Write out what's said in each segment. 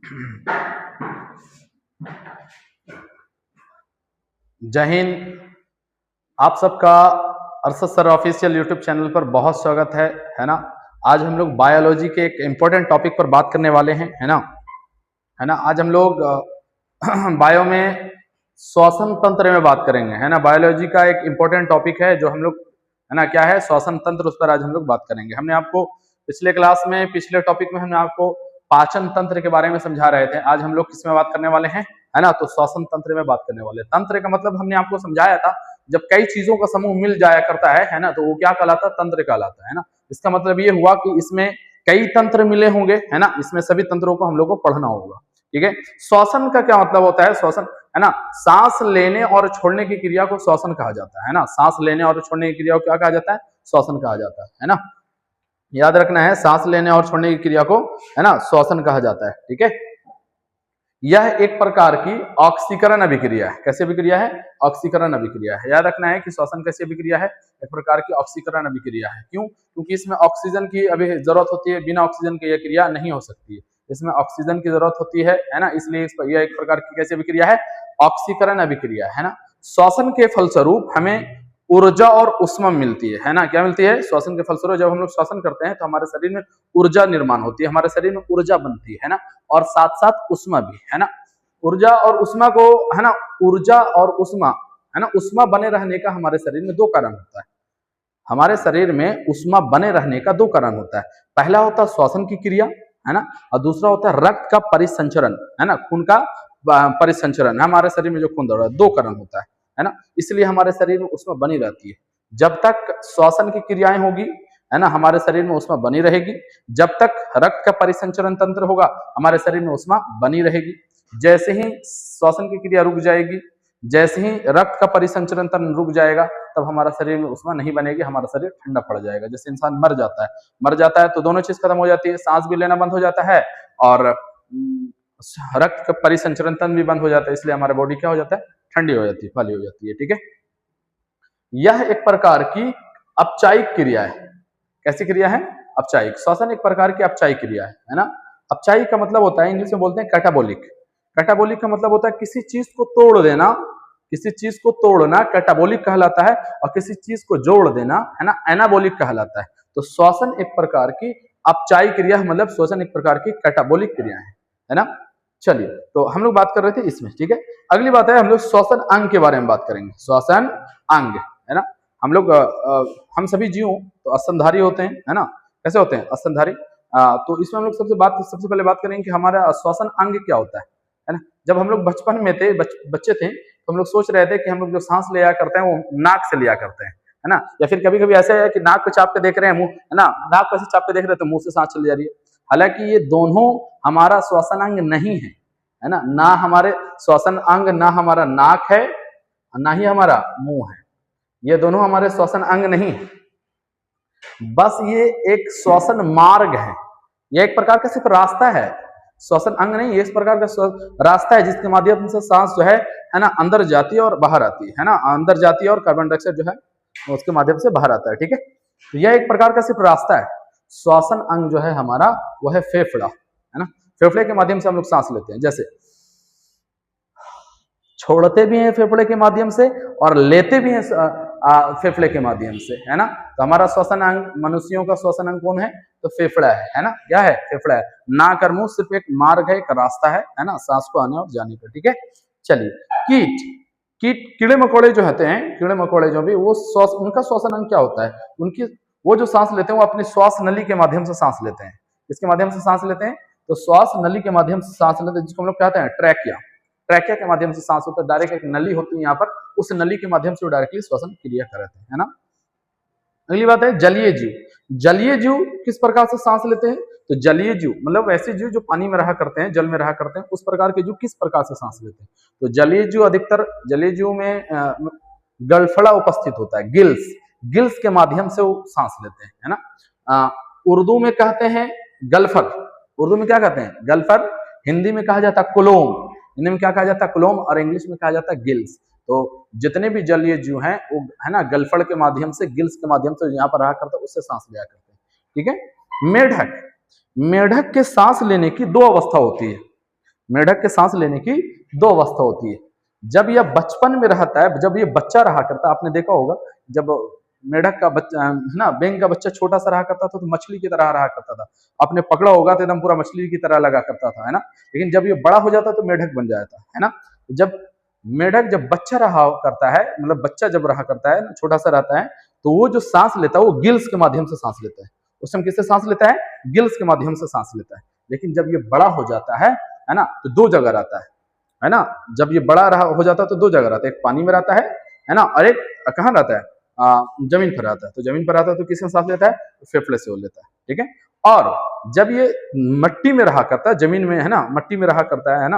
जय हिंद। आप सबका Arshad sir official YouTube channel पर बहुत स्वागत है ना। आज हम लोग बायोलॉजी के एक इम्पोर्टेंट टॉपिक पर बात करने वाले हैं, है ना। आज हम लोग बायो में श्वसन तंत्र में बात करेंगे, है ना। बायोलॉजी का एक इम्पोर्टेंट टॉपिक है जो हम लोग, है ना, क्या है, श्वसन तंत्र। उस पर आज हम लोग बात करेंगे। हमने आपको पिछले क्लास में, पिछले टॉपिक में हमने आपको पाचन तंत्र के बारे में समझा रहे थे। आज हम लोग किस में बात करने वाले हैं, है ना, तो श्वसन तंत्र में बात करने वाले। तंत्र का मतलब हमने आपको समझाया था, जब कई चीजों का समूह मिल जाया करता है ना, तो वो क्या कहलाता है, तंत्र कहलाता है ना। इसका मतलब ये हुआ कि इसमें कई तंत्र मिले होंगे, है ना। इसमें सभी तंत्रों को हम लोग को पढ़ना होगा, ठीक है। श्वसन का क्या मतलब होता है? श्वसन, है ना, सांस लेने और छोड़ने की क्रिया को श्वसन कहा जाता है ना। सांस लेने और छोड़ने की क्रिया को क्या कहा जाता है? श्वसन कहा जाता है ना। याद रखना है, सांस लेने और छोड़ने की क्रिया को, है ना, श्वसन कहा जाता है, ठीक है। यह एक प्रकार की ऑक्सीकरण अभिक्रिया है। कैसी अभिक्रिया है? ऑक्सीकरण अभिक्रिया है। याद रखना है कि श्वसन कैसी अभिक्रिया है? एक प्रकार की ऑक्सीकरण अभिक्रिया है। क्यों? क्योंकि इसमें ऑक्सीजन की अभी जरूरत होती है। बिना ऑक्सीजन के यह क्रिया नहीं हो सकती है। इसमें ऑक्सीजन की जरूरत होती है ना, इसलिए यह एक प्रकार की कैसी अभिक्रिया है? ऑक्सीकरण अभिक्रिया, है ना। श्वसन के फलस्वरूप हमें ऊर्जा और ऊष्मा मिलती है ना। क्या मिलती है? श्वसन के फलस्वरूप जब हम लोग श्वसन करते हैं तो हमारे शरीर में ऊर्जा निर्माण होती है, हमारे शरीर में ऊर्जा बनती है ना, और साथ साथ ऊष्मा भी, है ना। ऊर्जा और ऊष्मा को, है ना, ऊर्जा और ऊष्मा, है ना, ऊष्मा बने रहने का हमारे शरीर में दो कारण होता है। हमारे शरीर में ऊष्मा बने रहने का दो कारण होता है। पहला होता है श्वसन की क्रिया, है ना, और दूसरा होता है रक्त का परिसंचरण, है ना, खून का परिसंचरण। हमारे शरीर में जो खून दौड़ रहा है, दो कारण होता है ना। इसलिए हमारे शरीर में ऊष्मा बनी रहती है। जब तक श्वसन की क्रियाएं होगी, है ना, हमारे शरीर में ऊष्मा बनी रहेगी। जब तक रक्त का परिसंचरण तंत्र होगा, हमारे शरीर में ऊष्मा बनी रहेगी। जैसे ही श्वसन की क्रिया रुक जाएगी, जैसे ही रक्त का परिसंचरण तंत्र रुक जाएगा, तब हमारा शरीर में ऊष्मा नहीं बनेगी, हमारा शरीर ठंडा पड़ जाएगा। जैसे इंसान मर जाता है तो दोनों चीज खत्म हो जाती है, सांस भी लेना बंद हो जाता है और रक्त का परिसंचरण तंत्र भी बंद हो जाता है। इसलिए हमारा बॉडी क्या हो जाता है? ठंडी हो जाती है, खाली हो जाती है, ठीक है। यह एक प्रकार की अपचायिक क्रिया है। कैसी क्रिया है? अपचायिक। श्वसन एक प्रकार की अपचायिक क्रिया है ना। अपचायिक का मतलब होता है, इंग्लिश में बोलते हैं कैटाबोलिक। कैटाबोलिक का मतलब होता है किसी चीज को तोड़ देना, किसी चीज को तोड़ना कैटाबोलिक कहलाता है, और किसी चीज को जोड़ देना, है ना, एनाबोलिक कहलाता है। तो श्वसन एक प्रकार की अपचायिक क्रिया, मतलब श्वसन एक प्रकार की कैटाबोलिक क्रिया है ना। चलिए, तो हम लोग बात कर रहे थे इसमें, ठीक है। अगली बात है, हम लोग श्वसन अंग के बारे में बात करेंगे। श्वसन अंग, है ना। हम लोग हम सभी जीव तो स्तनधारी होते हैं, है ना। कैसे होते हैं? स्तनधारी। तो इसमें हम लोग सबसे पहले बात करेंगे कि हमारा श्वसन अंग क्या होता है ना। जब हम लोग बचपन में थे, बच्चे थे, तो हम लोग सोच रहे थे कि हम लोग जो सांस लिया करते हैं वो नाक से लिया करते हैं, है ना। या फिर कभी कभी ऐसा है कि नाक को चाप के देख रहे हैं, मुंह, है ना, नाक को ऐसे चाप के देख रहे हैं तो मुंह से सांस चली जा रही है। हालांकि ये दोनों हमारा श्वसन अंग नहीं है ना। ना हमारे श्वसन अंग, ना हमारा नाक है, ना ही हमारा मुंह है। ये दोनों हमारे श्वसन अंग नहीं है, बस ये एक श्वसन मार्ग है। यह एक प्रकार का सिर्फ रास्ता है, श्वसन अंग नहीं। ये इस प्रकार का रास्ता है जिसके माध्यम से सांस जो है ना, अंदर जाती है और बाहर आती है ना। अंदर जाती है और कार्बन डाइऑक्साइड जो है उसके माध्यम से बाहर आता है, ठीक है। तो यह एक प्रकार का सिर्फ रास्ता है। श्वसन अंग जो है हमारा, वह है फेफड़ा, है ना। फेफड़े के माध्यम से हम लोग सांस लेते हैं। जैसे छोड़ते भी हैं फेफड़े के माध्यम से और लेते भी हैं फेफड़े के माध्यम से, है ना। तो हमारा श्वसन अंग, मनुष्यों का श्वसन अंग कौन है? तो फेफड़ा है ना। क्या है? फेफड़ा है। नाक और मुंह सिर्फ एक मार्ग है, एक रास्ता है ना, सांस को आने और जाने का, ठीक है। चलिए, कीड़े मकोड़े जो होते हैं, कीड़े मकोड़े जो भी, वो उनका श्वसन अंग क्या होता है? उनकी वो जो सांस लेते हैं वो अपनी श्वास नली के माध्यम से सांस लेते हैं। इसके माध्यम से सांस लेते हैं, तो श्वास नली के माध्यम से सांस लेते हैं, जिसको हम लोग कहते हैं ट्रैकिया। ट्रैकिया के माध्यम से सांस होता है। डायरेक्ट एक नली होती है यहाँ पर, उस नली के माध्यम से वो डायरेक्टली श्वसन क्रिया करते हैं, है ना। अगली बात है जलीय जीव। जलीय जीव किस प्रकार से सांस लेते हैं? तो जलीय जीव मतलब वैसे जीव जो पानी में रहा करते हैं, जल में रहा करते हैं, उस प्रकार के जीव किस प्रकार से सांस लेते हैं? तो जलीय जीव, अधिकतर जलीय जीव में गलफड़ा उपस्थित होता है, गिल्स के माध्यम से वो सांस लेते हैं, है ना। उर्दू में कहते हैं गलफर। उर्दू में क्या कहते हैं? गलफर। हिंदी में कहा जाता है कुलोम। हिंदी में क्या कहा जाता है? कुलोम। और इंग्लिश में कहा जाता है गिल्स। तो जितने भी जलीय जीव हैं वो, है ना, गलफड़ के माध्यम से, गिल्स के माध्यम से यहाँ पर रहा करते हैं, उससे सांस लिया करते हैं, ठीक है। मेढक के सांस लेने की दो अवस्था होती है। मेढक के सांस लेने की दो अवस्था होती है। जब यह बचपन में रहता है, जब ये बच्चा रहा करता है, आपने देखा होगा जब मेढक का बच्चा है ना, बैंग का बच्चा छोटा सा रहा करता था तो मछली की तरह रहा करता था, आपने पकड़ा होगा तो एकदम पूरा मछली की तरह लगा करता था, है ना। लेकिन जब ये बड़ा हो जाता तो मेढक बन जाता है ना। जब मेढक जब बच्चा रहा करता है, मतलब बच्चा जब रहा करता है, छोटा सा रहता है, तो वो जो सांस लेता है वो गिल्स के माध्यम से सांस लेता है। उस समय किससे सांस लेता है? गिल्स के माध्यम से सांस लेता है। लेकिन जब ये बड़ा हो जाता है ना, तो दो जगह रहता है ना। जब ये बड़ा रहा हो जाता है तो दो जगह रहता है, एक पानी में रहता है ना, और एक कहाँ रहता है? जमीन पर रहता है। तो जमीन पर रहता है तो किससे सांस लेता है? फेफड़े से वो लेता है, ठीक है। और जब ये मट्टी में रहा करता है, जमीन में, है ना, मट्टी में रहा करता है ना,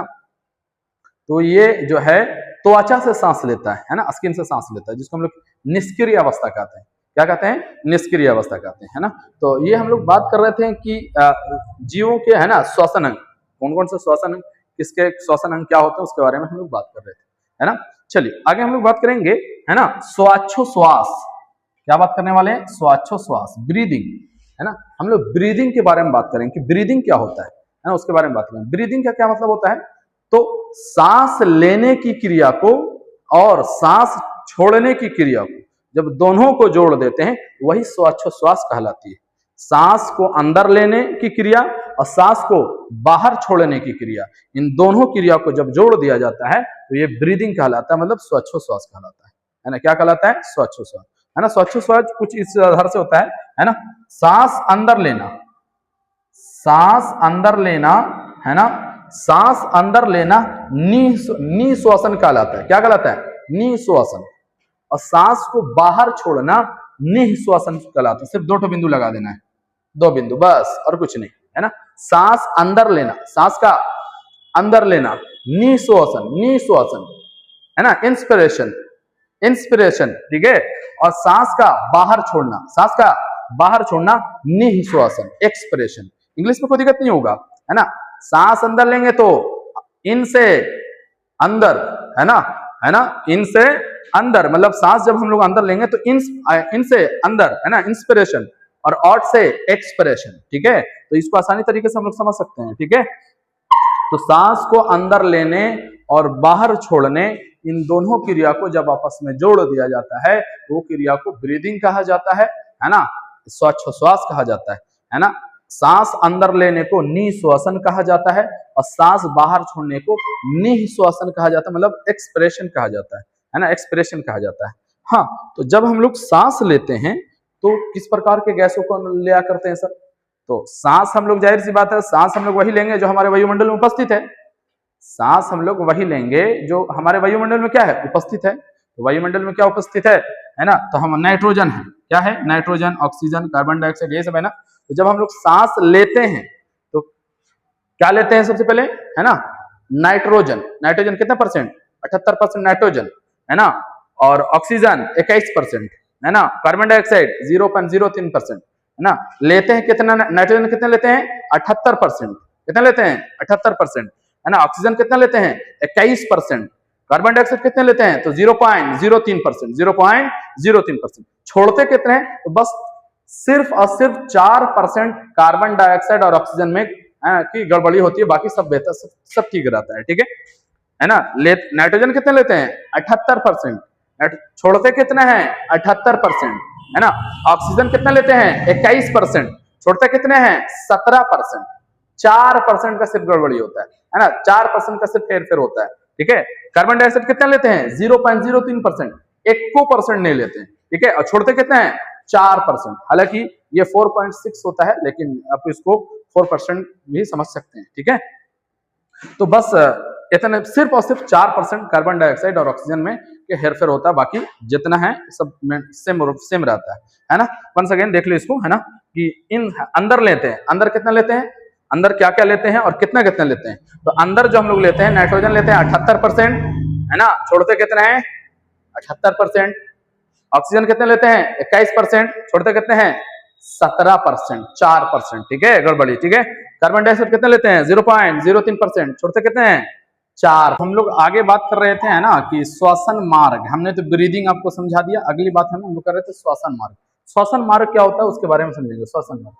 तो ये जो है त्वचा से सांस लेता है ना, स्किन से सांस लेता है, जिसको हम लोग निष्क्रिय अवस्था कहते हैं। क्या कहते हैं? निष्क्रिय अवस्था कहते हैं, है ना। तो ये हम लोग बात कर रहे थे कि जीवों के, है ना, श्वसन अंग, कौन कौन से श्वसन अंग, किसके श्वसन अंग क्या होते हैं, उसके बारे में हम लोग बात कर रहे थे, है ना। चलिए आगे हम लोग बात करेंगे, है ना, श्वासोच्छ्वास। क्या बात करने वाले हैं? श्वासोच्छ्वास, ब्रीदिंग, है ना। हम लोग ब्रीदिंग के बारे में बात करेंगे कि ब्रीदिंग क्या होता है ना, उसके बारे में बात करेंगे। ब्रीदिंग का क्या मतलब होता है? तो सांस लेने की क्रिया को और सांस छोड़ने की क्रिया को जब दोनों को जोड़ देते हैं वही श्वासोच्छ्वास कहलाती है। सांस को अंदर लेने की क्रिया और सांस को बाहर छोड़ने की क्रिया, इन दोनों क्रिया को जब जोड़ दिया जाता है तो ये ब्रीदिंग कहलाता है, मतलब श्वासोच्छ्वास कहलाता है ना। क्या कहलाता है? श्वासोच्छ्वास, है ना। श्वासोच्छ्वास कुछ इस आधार से होता है ना। सांस अंदर लेना, सांस अंदर लेना, है ना, सांस अंदर लेना निश्वासन कहलाता है। क्या कहलाता है? निश्वासन। और सांस को बाहर छोड़ना निश्वासन कहलाता है। सिर्फ दो बिंदु लगा देना है, दो बिंदु बस, और कुछ नहीं, है ना। सांस अंदर लेना, सांस का अंदर लेना, निश्वासन, निश्वासन, है ना, इंस्पिरेशन, इंस्पिरेशन, ठीक है। और सांस का बाहर छोड़ना, सांस का बाहर छोड़ना निश्वासन, एक्सप्रेशन। इंग्लिश में कोई दिक्कत नहीं होगा, है ना। सांस अंदर लेंगे तो इन से अंदर, है ना, है ना, इन से अंदर, मतलब सांस जब हम लोग अंदर लेंगे तो इन से अंदर, है ना, इंस्पिरेशन, और आउट से एक्सपिरेशन, ठीक है। तो इसको आसानी तरीके से हम लोग समझ सकते हैं, ठीक है। तो सांस को अंदर लेने और बाहर छोड़ने, इन दोनों क्रिया को जब आपस में जोड़ दिया जाता है वो क्रिया को ब्रीदिंग कहा जाता है ना, श्वासोच्छ्वास कहा जाता है ना। सांस अंदर लेने को निश्वासन कहा जाता है और सांस बाहर छोड़ने को निश्वासन कहा जाता है, मतलब एक्सप्रेशन कहा जाता है ना, एक्सप्रेशन कहा जाता है। हाँ, तो जब हम लोग सांस लेते हैं तो किस प्रकार के गैसों को लिया करते हैं सर? तो सांस हम लोग, जाहिर सी बात है, सांस हम लोग वही लेंगे जो हमारे वायुमंडल में उपस्थित है। सांस हम लोग वही लेंगे जो हमारे वायुमंडल में क्या है? उपस्थित है। तो वायुमंडल में क्या उपस्थित है ना, तो हम नाइट्रोजन है, क्या है? नाइट्रोजन, ऑक्सीजन, कार्बन डाइऑक्साइड, ये सब है ना। तो जब हम लोग सांस लेते हैं तो क्या लेते हैं? सबसे पहले, है ना, नाइट्रोजन। नाइट्रोजन कितना परसेंट? 78% नाइट्रोजन, है ना। और ऑक्सीजन 21%, है ना। कार्बन डाइऑक्साइड 0.03%, है ना। लेते हैं कितना? नाइट्रोजन कितना लेते हैं? 78%। कितना लेते हैं? 78%, है ना। ऑक्सीजन कितना लेते हैं? 21%। कार्बन डाइऑक्साइड कितने लेते हैं? तो 0.03%, 0.03%। छोड़ते कितने हैं? तो बस सिर्फ और सिर्फ 4% कार्बन डाइऑक्साइड और ऑक्सीजन में की गड़बड़ी होती है, बाकी सब बेहतर, सब ठीक रहता है, ठीक है ना। नाइट्रोजन कितने लेते हैं? 78%। छोड़ते कितने हैं? 78%, है ना। ऑक्सीजन कितना लेते हैं? 21%। छोड़ते कितने हैं? 17%। 4% का सिर्फ गड़बड़ी होता है ना, 4% का सिर्फ हेरफेर होता है, ठीक है। कार्बन डाइऑक्साइड कितना लेते हैं? 0.03%, 1% नहीं लेते हैं, ठीक है। और छोड़ते कितने हैं? 4%। हालांकि ये 4.6 होता है, लेकिन आप इसको 4% भी समझ सकते हैं, ठीक है। तो बस इतना, सिर्फ और सिर्फ 4% कार्बन डाइऑक्साइड और ऑक्सीजन में के हेरफेर होता है, बाकी जितना है सब में सेम रहता है ना। वंस अगेन देख लो इसको, है ना, कि इन अंदर लेते हैं, अंदर कितना लेते हैं, अंदर क्या क्या लेते हैं और कितना कितना लेते हैं। तो अंदर जो हम लोग लेते हैं, नाइट्रोजन लेते हैं 78%, है ना। छोड़ते कितना है? 78%। ऑक्सीजन कितने लेते हैं? 21%। छोड़ते कितने हैं? 17%, 4%, ठीक है, गड़बड़ी, ठीक है। कार्बन डाइऑक्साइड कितने लेते हैं? 0.03%। छोड़ते कितने हैं? 4। हम लोग आगे बात कर रहे थे, है ना, कि श्वसन मार्ग। हमने तो ब्रीदिंग आपको समझा दिया, अगली बात हम लोग कर रहे थे श्वसन मार्ग। श्वसन मार्ग क्या होता है उसके बारे में समझेंगे। श्वसन मार्ग,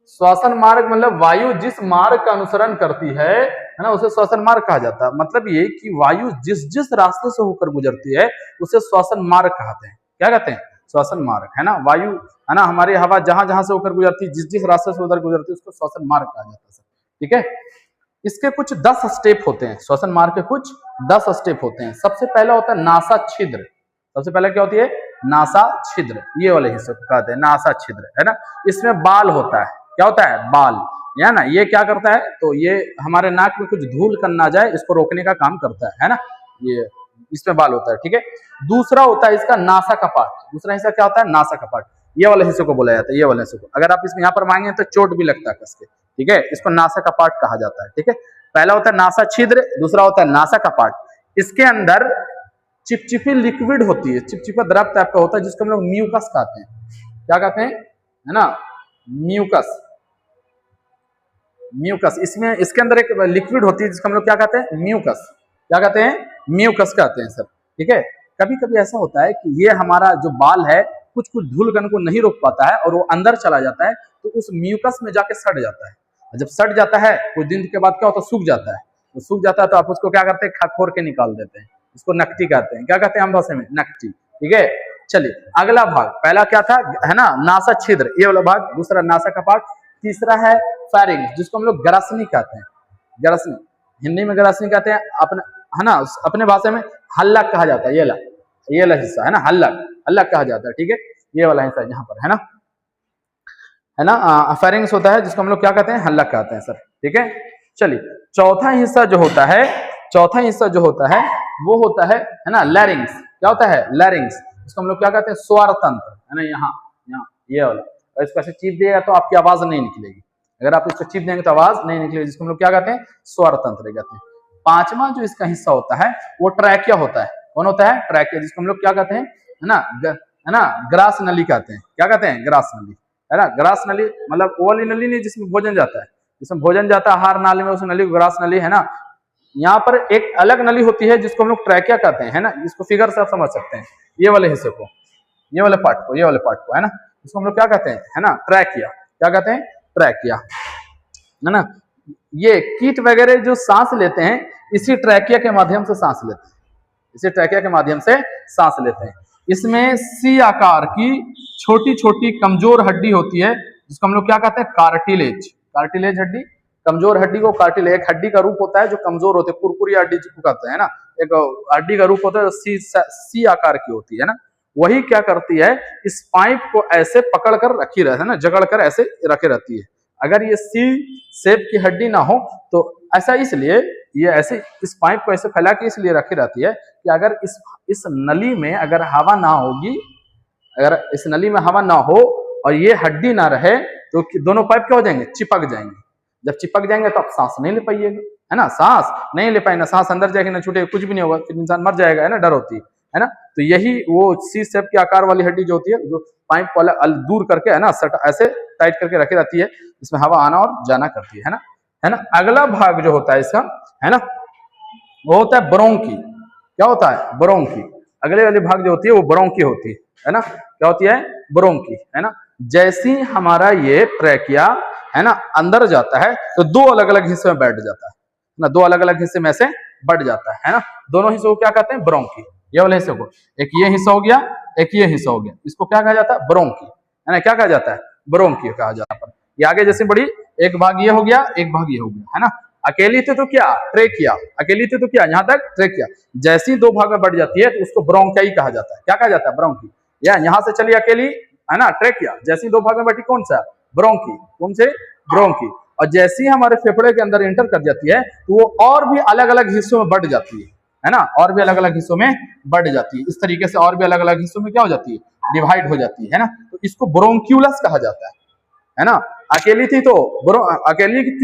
श्वसन मार्ग मतलब वायु जिस मार्ग का अनुसरण करती है ना, उसे श्वसन मार्ग कहा जाता है। मतलब ये कि वायु जिस जिस रास्ते से होकर गुजरती है उसे श्वसन मार्ग कहते हैं। क्या कहते हैं? श्वसन मार्ग, है ना। वायु, है ना, हमारी हवा जहां जहां से होकर गुजरती है, जिस जिस रास्ते से उधर गुजरती है, उसको श्वसन मार्ग कहा जाता है। ठीक है। इसके कुछ 10 स्टेप होते हैं। श्वसन मार्ग के कुछ 10 स्टेप होते हैं। सबसे पहला होता है नासा छिद्र। सबसे पहले क्या होती है? नासा छिद्र। ये वाले हिस्से को कहते हैं नासा छिद्र, है ना। इसमें बाल होता है। क्या होता है? बाल, है ना। ये क्या करता है? तो ये हमारे नाक में कुछ धूल कर ना जाए, इसको रोकने का काम करता है ना। ये इसमें बाल होता है। ठीक है। दूसरा होता है इसका नासा कपाट। दूसरा हिस्सा क्या होता है? नासा कपाट। ये वाले हिस्से को बोला जाता है। ये वाले हिस्से को अगर आप इसमें यहाँ पर मांगे तो चोट भी लगता है कस के। ठीक है। इसको नासा कपाट कहा जाता है। ठीक है। पहला होता है नासा छिद्र, दूसरा होता है नासा कपाट। इसके अंदर चिपचिपी लिक्विड होती है, चिपचिपा द्रव टाइप का होता है, जिसको हम लोग म्यूकस कहते हैं। क्या कहते हैं? है ना, म्यूकस। म्यूकस, इसमें इसके अंदर एक लिक्विड होती है जिसको हम लोग क्या कहते हैं? म्यूकस। क्या कहते हैं? म्यूकस कहते हैं सर। ठीक है। कभी कभी ऐसा होता है कि ये हमारा जो बाल है कुछ कुछ धूल कण को नहीं रोक पाता है और वो अंदर चला जाता है, तो उस म्यूकस में जाके सड़ जाता है। जब सड़ जाता है कुछ दिन के बाद क्या होता है? सूख जाता है। तो सूख जाता है तो आप उसको क्या करते हैं? खखोर के निकाल देते हैं। इसको नकटी कहते हैं। क्या कहते हैं हम भाषा में? नकटी। ठीक है। चलिए अगला भाग, पहला क्या था? है ना, नासा छिद्र, ये वाला भाग। दूसरा नासा कपाट। तीसरा है फेरिंग्स, जिसको हम लोग ग्रसनी कहते हैं। ग्रसनी, हिंदी में ग्रसनी कहते हैं, अपने, है ना, अपने भाषा में हल्लक कहा जाता है। ये वाला हिस्सा है ना, हल्लक, हल्लक कहा जाता है। ठीक है। ये वाला हिस्सा यहाँ पर है ना, है ना, फेरिंग्स होता है, जिसको हम लोग क्या कहते हैं? हल्लक कहते हैं सर। ठीक है। चलिए चौथा हिस्सा जो होता है, चौथा हिस्सा जो होता है वो होता है ना, लैरिंग्स। क्या होता है? लैरिंग्स। इसको हम लोग क्या कहते हैं? स्वर तंत्र, है ना। यहाँ यहाँ ये वाला, और इसको ऐसे चीप दिएगा तो आपकी आवाज नहीं निकलेगी। अगर आप इसको चीप देंगे तो आवाज नहीं निकलेगी, जिसको हम लोग क्या कहते हैं? स्वर तंत्र कहते हैं। पांचवा जो इसका हिस्सा होता है वो ट्रैकिया होता है। कौन होता है? ट्रैकिया, जिसको हम लोग क्या कहते हैं? है ना, ग्रास नली कहते हैं। क्या कहते हैं? ग्रास नली, है ना। ग्रास नली मतलब वो वाली नली नहीं जिसमें भोजन जाता है, जिसमें भोजन जाता है आहार नाली में, उस नली को ग्रास नली, है ना। यहाँ पर एक अलग नली होती है जिसको हम लोग ट्रैकिया कहते हैं, है ना। इसको फिगर से आप समझ सकते हैं। ये वाले हिस्से को, ये वाले पार्ट को, ये वाले पार्ट को, है ना, इसको हम लोग क्या कहते हैं? है ना, ट्रैकिया। क्या कहते हैं? ट्रैकिया, है ना। ये कीट वगैरह जो सांस लेते हैं इसी ट्रैकिया के माध्यम से सांस लेते हैं, इसी ट्रैकिया के माध्यम से सांस लेते हैं। इसमें सी आकार की छोटी छोटी कमजोर हड्डी होती है, जिसको हम लोग क्या कहते हैं? कार्टिलेज। कार्टिलेज हड्डी, कमजोर हड्डी को कार्टिलेज, एक हड्डी का रूप होता है जो कमजोर होते हैं, कुरकुरी हड्डी जिसको कहते हैं ना, एक हड्डी का रूप होता है जो सी आकार की होती है ना। वही क्या करती है? इस पाइप को ऐसे पकड़ कर रखी रहती है ना, जकड़ कर ऐसे रखे रहती है। अगर ये सी शेप की हड्डी ना हो तो ऐसा, इसलिए ये ऐसे इस पाइप को ऐसे फैला के इसलिए रखी रहती है कि अगर इस नली में अगर हवा ना होगी, अगर इस नली में हवा ना हो और ये हड्डी ना रहे तो दोनों पाइप क्या हो जाएंगे? चिपक जाएंगे। जब चिपक जाएंगे तो आप सांस नहीं ले पाइएगा, है ना। सांस नहीं ले पाएंगे, सांस अंदर जाएगी ना छूटेगा, कुछ भी नहीं होगा, फिर इंसान मर जाएगा, है ना, डर होती है ना। तो यही वो सी शेप के आकार वाली हड्डी जो होती है, जो पाइप वाला दूर करके, है ना, ऐसे टाइट करके रखी रहती है, इसमें हवा आना और जाना करती है ना, है ना। अगला भाग जो होता है इसका, है ना, वो होता है ब्रोंकी। क्या होता है? ब्रोंकी। अगले वाली भाग जो होती है वो ब्रोंकी होती है ना। क्या होती है? ब्रोंकी, है ना। जैसी हमारा ये ट्रैकिया, है ना, अंदर जाता है तो दो अलग अलग हिस्से में बैठ जाता है ना, दो अलग अलग हिस्से में से बढ़ जाता है ना। दोनों हिस्सों को क्या कहते हैं? ब्रोंकी। ये वाले हिस्से को, एक ये हिस्सा हो गया, एक ये हिस्सा हो गया, इसको क्या कहा जाता है? ब्रोंकी, है ना। क्या कहा जाता है? ब्रोंकी कहा जाता है। ये आगे जैसे बढ़ी, एक भाग ये हो गया, एक भाग ये हो गया, है ना। अकेली थी तो क्या? ट्रेकिया। अकेली थी तो क्या? यहाँ तक ट्रेकिया। जैसी दो भाग में बढ़ जाती है तो उसको ब्रोंकाई कहा जाता है। क्या कहा जाता है? ब्रोंकी। या यहाँ से चली अकेली, है ना, ट्रेकिया। जैसी दो भाग में बैठी कौन सा? ब्रोंकी। कौन से? ब्रोंकी। और जैसी हमारे फेफड़े के अंदर एंटर कर जाती है तो वो और भी अलग अलग हिस्सों में बढ़ जाती है ना, और भी अलग अलग हिस्सों में बढ़ जाती है। इस तरीके से और भी अलग अलग हिस्सों में क्या हो जाती है? डिवाइड हो जाती है ना। तो इसको ब्रोंक्यूलस कहा जाता है ना। अकेली थी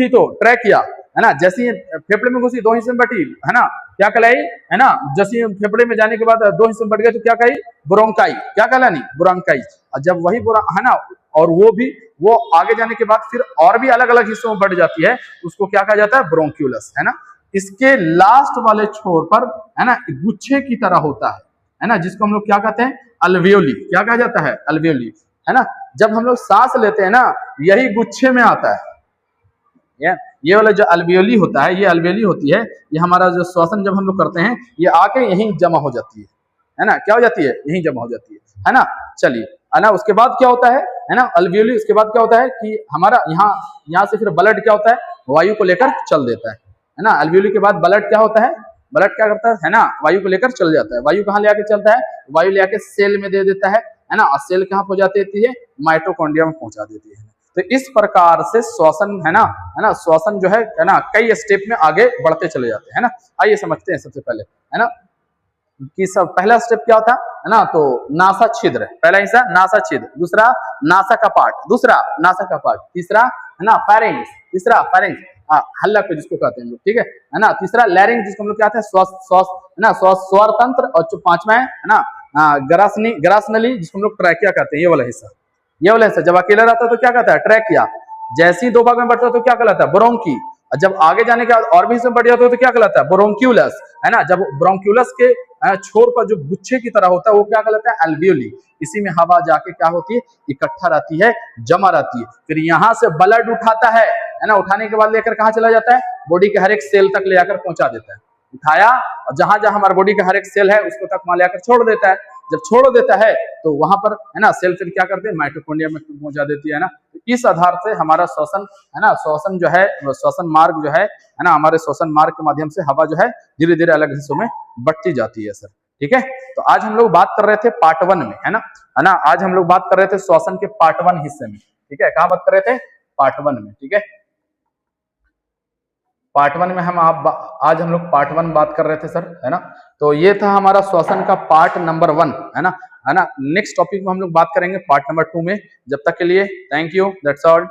तो ट्रैकिया, है ना। जैसी फेफड़े में घुसी, दो हिस्से में बैठी, है ना, क्या कहलाई? है ना। जैसी फेफड़े में जाने के बाद दो हिस्से में बढ़ गए तो क्या कही? ब्रोंकाई। क्या कहलानी? ब्रोंकाई। और जब वही है ना, और वो आगे जाने के बाद फिर और भी अलग अलग हिस्सों में बढ़ जाती है, उसको क्या कहा जाता है? ब्रोंक्यूलस, है ना। इसके लास्ट वाले छोर पर, है ना, गुच्छे की तरह होता है ना, जिसको हम लोग क्या कहते हैं? अल्वेओली। क्या कहा जाता है? अल्वेओली, है ना। जब हम लोग सांस लेते हैं ना, यही गुच्छे में आता है। ये वाला जो अल्वेयोली होता है, ये अल्वेयोली होती है, ये हमारा जो श्वसन जब हम लोग करते हैं, ये आके यहीं जमा हो जाती है ना, क्या हो जाती है, यहीं जमा हो जाती है ना। चलिए, है ना, उसके बाद क्या होता है ना, अल्वेयोली, उसके बाद क्या होता है कि हमारा यहाँ से फिर ब्लड क्या होता है, वायु को लेकर चल देता है ना। अल्वेयोली के बाद ब्लड क्या होता है, ब्लड क्या करता है ना, वायु को लेकर चल जाता है। वायु कहाँ ले आके चलता है, वायु ले आके सेल में दे देता है ना, और सेल कहाँ पहुंचा देती है, माइटोकॉन्ड्रिया में पहुंचा देती है। तो इस प्रकार से श्वसन है ना, श्वसन जो है ना, कई स्टेप में आगे बढ़ते चले जाते हैं ना। आइए समझते हैं सबसे पहले, है ना, कि सब पहला स्टेप क्या होता है ना, तो नासा छिद्र, पहला हिस्सा नासा छिद्र, दूसरा नासा का पार्ट, दूसरा नासा का पार्ट, तीसरा है ना फारिंक्स, तीसरा फारिंक्स, हल्लक जिसको कहते हैं लोग, ठीक है ना, तीसरा लैरिंक्स जिसको हम लोग कहते हैं श्वास है ना, स्वर तंत्र, और जो पांचवा है ना ग्रासनली जिसको हम लोग ट्रैकिया कहते हैं। ये वाला हिस्सा, ये वाला हिस्सा जब अकेला रहता है तो क्या कहता है, ट्रैकिया। जैसे ही दो भाग में बढ़ता है तो क्या कहलाता है, ब्रोंकी। जब आगे जाने के बाद और भी हिस्से में बढ़ जाता है तो क्या कहलाता है, ब्रोंक्यूलस, है ना। जब ब्रोंक्यूलस के छोर पर जो गुच्छे की तरह होता है वो क्या कहलाता है, अल्वेयोली। इसी में हवा जाके क्या होती है, इकट्ठा रहती है, जमा रहती है। फिर यहाँ से ब्लड उठाता है ना, उठाने के बाद लेकर कहाँ चला जाता है, बॉडी के हर एक सेल तक ले आकर पहुंचा देता है। उठाया और जहां जहां हमारे बॉडी का हर एक सेल है उसको तक वहां ले आकर छोड़ देता है। जब छोड़ देता है तो वहां पर है ना सेल फिर क्या करते हैं, माइटोकॉन्ड्रिया में पहुंचा देती है ना। इस आधार से हमारा श्वसन है ना, श्वसन जो है, श्वसन मार्ग जो है ना, हमारे श्वसन मार्ग के माध्यम से हवा जो है धीरे धीरे अलग हिस्सों में बढ़ती जाती है सर, ठीक है। तो आज हम लोग बात कर रहे थे पार्ट 1 में, है ना, आज हम लोग बात कर रहे थे श्वसन के पार्ट 1 हिस्से में, ठीक है। कहाँ बात कर रहे थे, पार्ट 1 में, ठीक है। पार्ट 1 में आज हम लोग पार्ट 1 बात कर रहे थे सर, है ना। तो ये था हमारा श्वसन का पार्ट नंबर 1, है ना। नेक्स्ट टॉपिक में हम लोग बात करेंगे पार्ट नंबर 2 में। जब तक के लिए थैंक यू, दैट्स ऑल।